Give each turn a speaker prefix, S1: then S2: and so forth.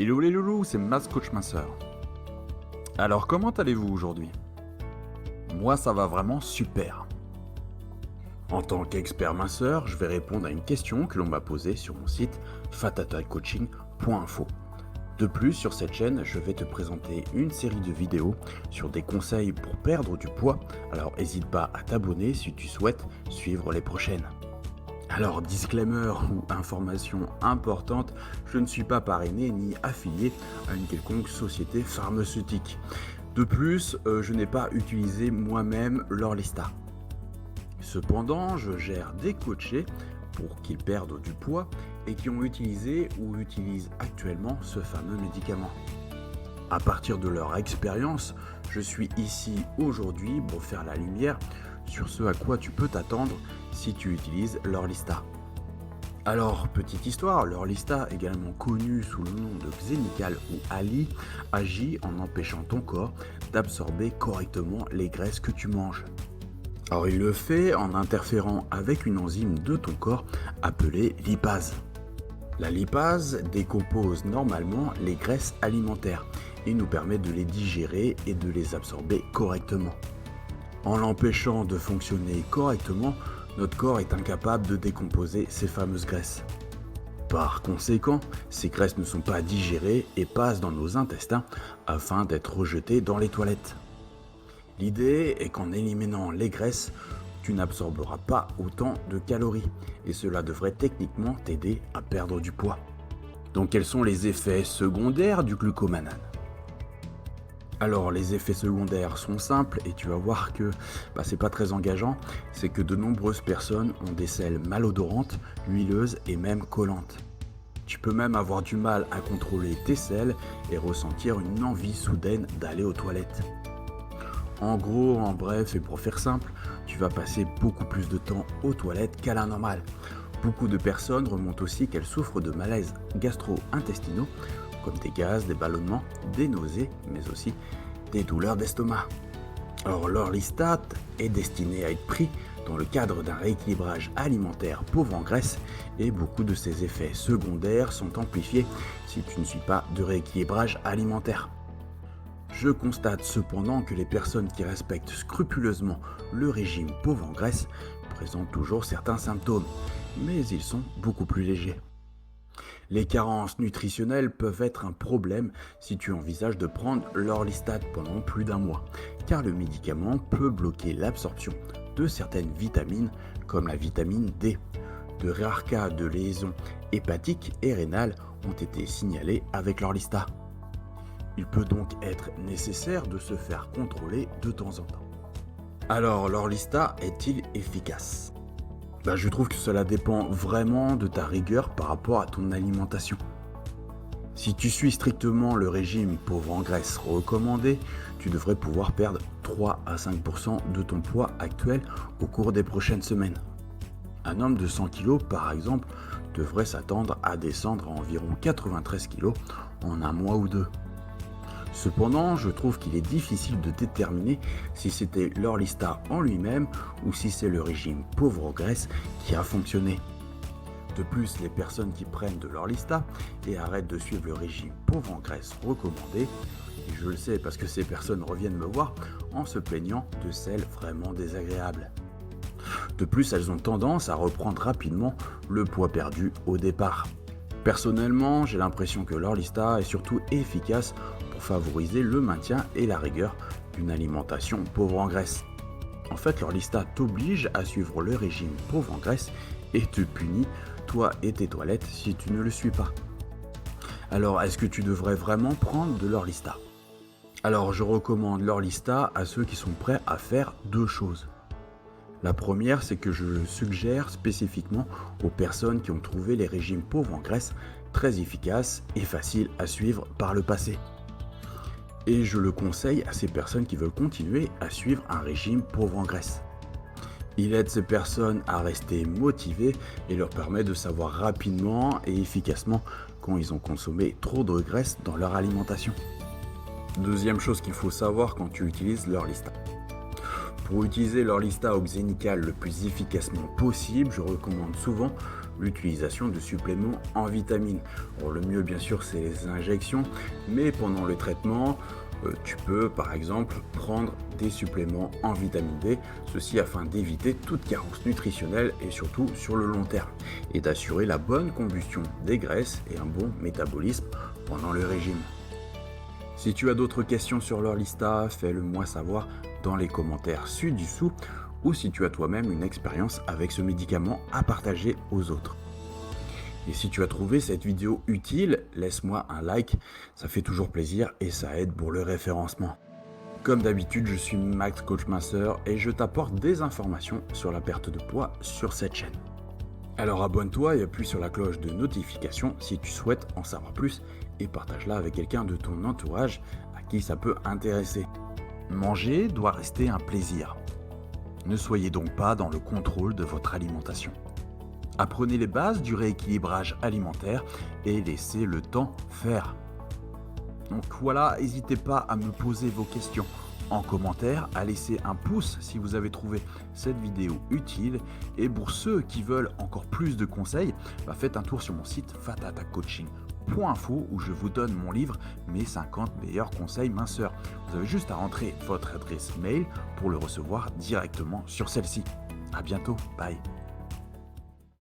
S1: Hello les loulous, c'est Mas Coach Minceur. Alors comment allez-vous aujourd'hui? Moi ça va vraiment super. En tant qu'expert minceur, je vais répondre à une question que l'on m'a posée sur mon site fatatacoaching.info. De plus, sur cette chaîne, je vais te présenter une série de vidéos sur des conseils pour perdre du poids, alors n'hésite pas à t'abonner si tu souhaites suivre les prochaines. Alors, disclaimer ou information importante, je ne suis pas parrainé ni affilié à une quelconque société pharmaceutique. De plus, je n'ai pas utilisé moi-même l'Orlista. Cependant, je gère des coachés pour qu'ils perdent du poids et qui ont utilisé ou utilisent actuellement ce fameux médicament. À partir de leur expérience, je suis ici aujourd'hui pour faire la lumière sur ce à quoi tu peux t'attendre si tu utilises l'Orlista. Alors, petite histoire, l'Orlista, également connu sous le nom de Xenical ou Ali, agit en empêchant ton corps d'absorber correctement les graisses que tu manges. Alors, il le fait en interférant avec une enzyme de ton corps appelée lipase. La lipase décompose normalement les graisses alimentaires et nous permet de les digérer et de les absorber correctement. En l'empêchant de fonctionner correctement, notre corps est incapable de décomposer ces fameuses graisses. Par conséquent, ces graisses ne sont pas digérées et passent dans nos intestins afin d'être rejetées dans les toilettes. L'idée est qu'en éliminant les graisses, tu n'absorberas pas autant de calories et cela devrait techniquement t'aider à perdre du poids. Donc quels sont les effets secondaires du glucomanane? Alors les effets secondaires sont simples et tu vas voir que c'est pas très engageant, c'est que de nombreuses personnes ont des selles malodorantes, huileuses et même collantes. Tu peux même avoir du mal à contrôler tes selles et ressentir une envie soudaine d'aller aux toilettes. En gros, en bref et pour faire simple, tu vas passer beaucoup plus de temps aux toilettes qu'à la normale. Beaucoup de personnes remontent aussi qu'elles souffrent de malaises gastro-intestinaux, comme des gaz, des ballonnements, des nausées, mais aussi des douleurs d'estomac. Alors l'Orlistat est destiné à être pris dans le cadre d'un rééquilibrage alimentaire pauvre en graisse et beaucoup de ses effets secondaires sont amplifiés si tu ne suis pas de rééquilibrage alimentaire. Je constate cependant que les personnes qui respectent scrupuleusement le régime pauvre en graisse présentent toujours certains symptômes, mais ils sont beaucoup plus légers. Les carences nutritionnelles peuvent être un problème si tu envisages de prendre l'Orlistat pendant plus d'un mois, car le médicament peut bloquer l'absorption de certaines vitamines comme la vitamine D. De rares cas de lésions hépatiques et rénales ont été signalés avec l'Orlistat. Il peut donc être nécessaire de se faire contrôler de temps en temps. Alors, l'Orlistat est-il efficace? Je trouve que cela dépend vraiment de ta rigueur par rapport à ton alimentation. Si tu suis strictement le régime pauvre en graisse recommandé, tu devrais pouvoir perdre 3 à 5% de ton poids actuel au cours des prochaines semaines. Un homme de 100 kg par exemple devrait s'attendre à descendre à environ 93 kg en un mois ou deux. Cependant, je trouve qu'il est difficile de déterminer si c'était l'Orlistat en lui-même ou si c'est le régime pauvre en graisse qui a fonctionné. De plus, les personnes qui prennent de l'Orlistat et arrêtent de suivre le régime pauvre en graisse recommandé, et je le sais parce que ces personnes reviennent me voir en se plaignant de selles vraiment désagréables. De plus, elles ont tendance à reprendre rapidement le poids perdu au départ. Personnellement, j'ai l'impression que l'Orlistat est surtout efficace pour favoriser le maintien et la rigueur d'une alimentation pauvre en graisse. En fait, l'Orlistat t'oblige à suivre le régime pauvre en graisse et te punit, toi et tes toilettes, si tu ne le suis pas. Alors, est-ce que tu devrais vraiment prendre de l'Orlistat? Alors, je recommande l'Orlistat à ceux qui sont prêts à faire deux choses. La première, c'est que je le suggère spécifiquement aux personnes qui ont trouvé les régimes pauvres en graisse très efficaces et faciles à suivre par le passé. Et je le conseille à ces personnes qui veulent continuer à suivre un régime pauvre en graisse. Il aide ces personnes à rester motivées et leur permet de savoir rapidement et efficacement quand ils ont consommé trop de graisse dans leur alimentation. Deuxième chose qu'il faut savoir quand tu utilises l'Orlistat. Pour utiliser l'Orlistat au Xenical le plus efficacement possible, je recommande souvent l'utilisation de suppléments en vitamines. Bon, le mieux bien sûr c'est les injections, mais pendant le traitement, tu peux par exemple prendre des suppléments en vitamine D, ceci afin d'éviter toute carence nutritionnelle et surtout sur le long terme, et d'assurer la bonne combustion des graisses et un bon métabolisme pendant le régime. Si tu as d'autres questions sur l'Orlista, fais-le moi savoir dans les commentaires ci-dessous, ou si tu as toi-même une expérience avec ce médicament à partager aux autres. Et si tu as trouvé cette vidéo utile, laisse-moi un like, ça fait toujours plaisir et ça aide pour le référencement. Comme d'habitude, je suis Max Coach Minceur et je t'apporte des informations sur la perte de poids sur cette chaîne. Alors abonne-toi et appuie sur la cloche de notification si tu souhaites en savoir plus et partage-la avec quelqu'un de ton entourage à qui ça peut intéresser. Manger doit rester un plaisir. Ne soyez donc pas dans le contrôle de votre alimentation. Apprenez les bases du rééquilibrage alimentaire et laissez le temps faire. Donc voilà, n'hésitez pas à me poser vos questions en commentaire, à laisser un pouce si vous avez trouvé cette vidéo utile. Et pour ceux qui veulent encore plus de conseils, faites un tour sur mon site fatatacoaching.info où je vous donne mon livre Mes 50 meilleurs conseils minceurs. Vous avez juste à rentrer votre adresse mail pour le recevoir directement sur celle-ci. À bientôt, bye.